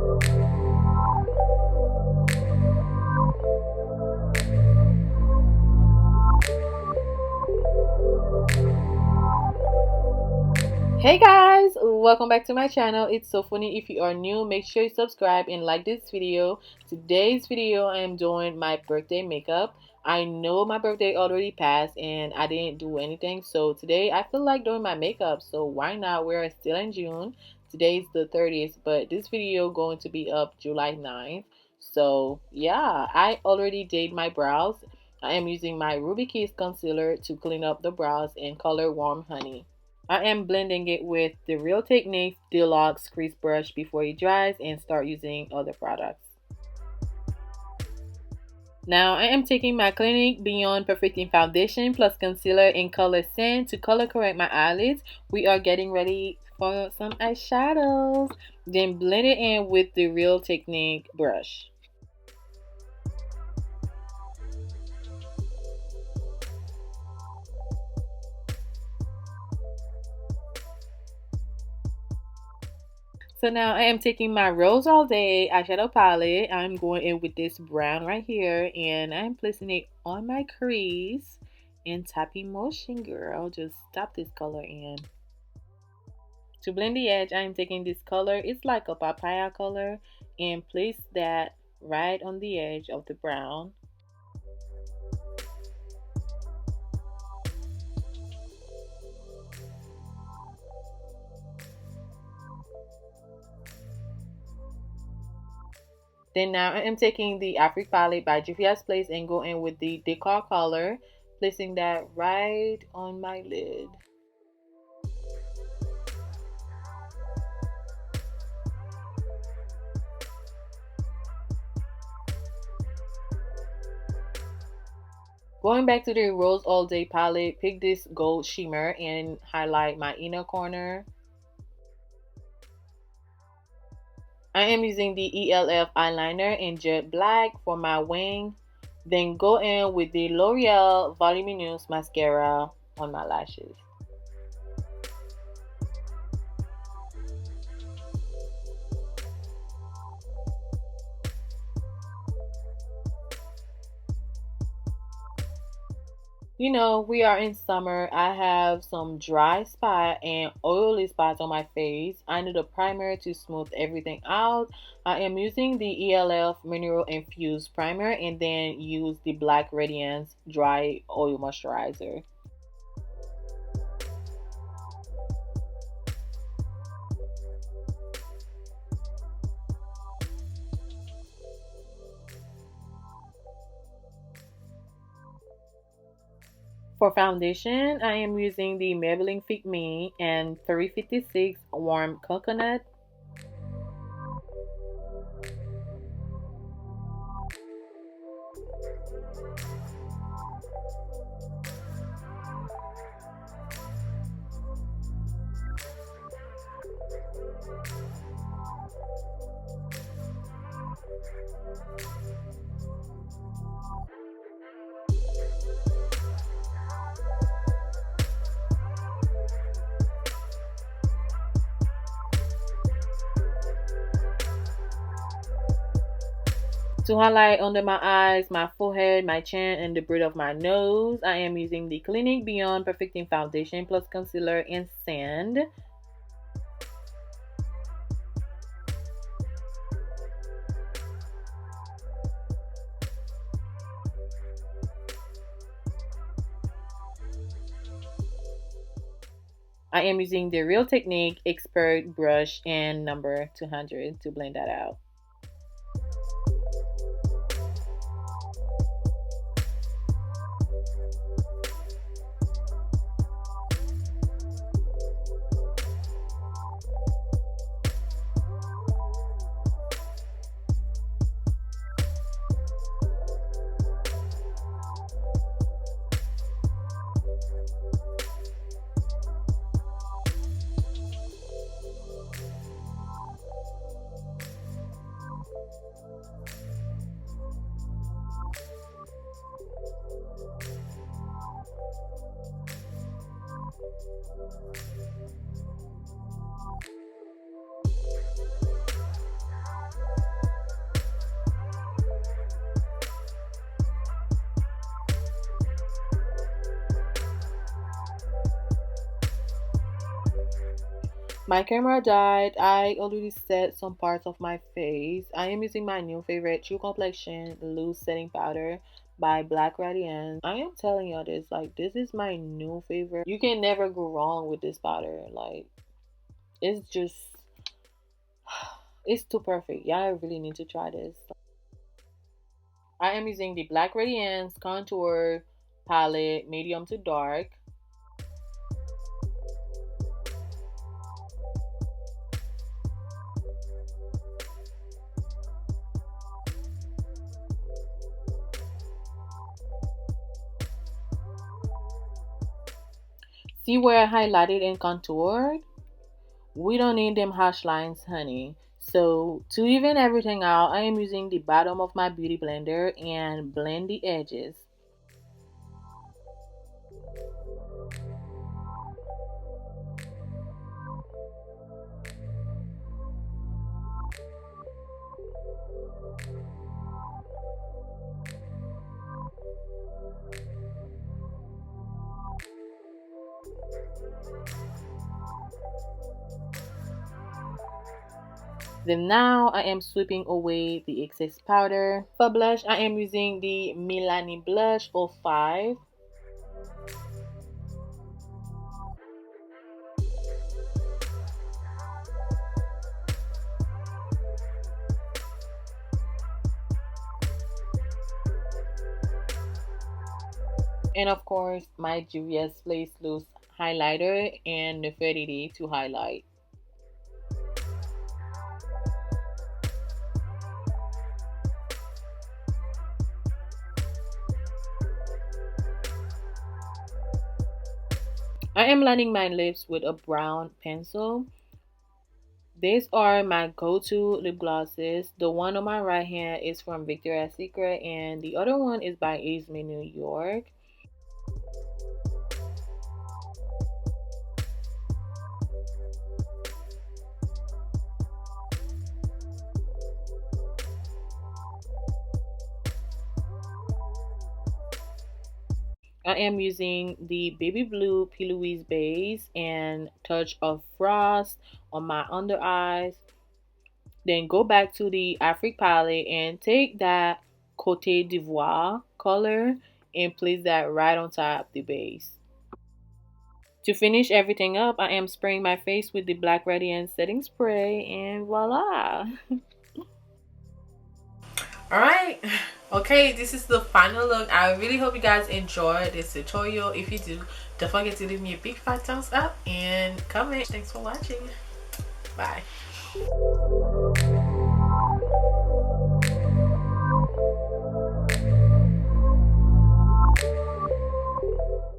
Hey guys, welcome back to my channel. It's so funny. If you are new, make sure you subscribe and like this video. Today's video I am doing my birthday makeup. I know my birthday already passed and I didn't do anything, so today I feel like doing my makeup, so why not? We're still in June. Today's the 30th, but this video going to be up July 9th. So yeah, I already did my brows. I am using my Ruby Kiss concealer to clean up the brows and color Warm Honey. I am blending it with the Real Techniques Deluxe Crease Brush before it dries and start using other products. Now I am taking my Clinique Beyond Perfecting Foundation plus Concealer in color Sand to color correct my eyelids. We are getting ready for some eyeshadows. Then blend it in with the Real Technique brush. So now I am taking my Rose All Day eyeshadow palette. I'm going in with this brown right here and I'm placing it on my crease in tapping motion, girl. Just tap this color in. To blend the edge, I'm taking this color. It's like a papaya color and place that right on the edge of the brown. Then now I am taking the Afrique palette by Juvia's Place and go in with the Decor color, placing that right on my lid. Going back to the Rose All Day palette, pick this gold shimmer and highlight my inner corner. I am using the ELF eyeliner in jet black for my wing. Then go in with the L'Oreal Voluminous mascara on my lashes. You know, we are in summer. I have some dry spot and oily spots on my face. I need a primer to smooth everything out. I am using the ELF Mineral Infused Primer and then use the Black Radiance Dry Oil Moisturizer. For foundation, I am using the Maybelline Fit Me and 356 Warm Coconut. To highlight under my eyes, my forehead, my chin, and the bridge of my nose, I am using the Clinique Beyond Perfecting Foundation plus Concealer in Sand. I am using the Real Technique Expert brush in number 200 to blend that out. My camera died. I already set some parts of my face. I am using my new favorite True Complexion Loose Setting Powder by Black Radiance. I am telling y'all this, like, this is my new favorite. You can never go wrong with this powder. Like, it's just, it's too perfect. Y'all really need to try this. I am using the Black Radiance Contour Palette, medium to dark. See where I highlighted and contoured? We don't need them harsh lines, honey. So to even everything out, I am using the bottom of my beauty blender and blend the edges. Then now I am sweeping away the excess powder. For blush, I am using the Milani Blush 05. And of course, my Juvia's Place Loose highlighter and Nefertiti to highlight. I am lining my lips with a brown pencil. These are my go-to lip glosses. The one on my right hand is from Victoria's Secret and the other one is by Isme New York. I am using the baby blue P. Louise base and touch of frost on my under eyes. Then go back to the Afrique palette and take that Côte d'Ivoire color and place that right on top of the base. To finish everything up, I am spraying my face with the Black Radiance setting spray and voila! Alright, okay, this is the final look. I really hope you guys enjoyed this tutorial. If you do, don't forget to leave me a big fat thumbs up and comment. Thanks for watching. Bye.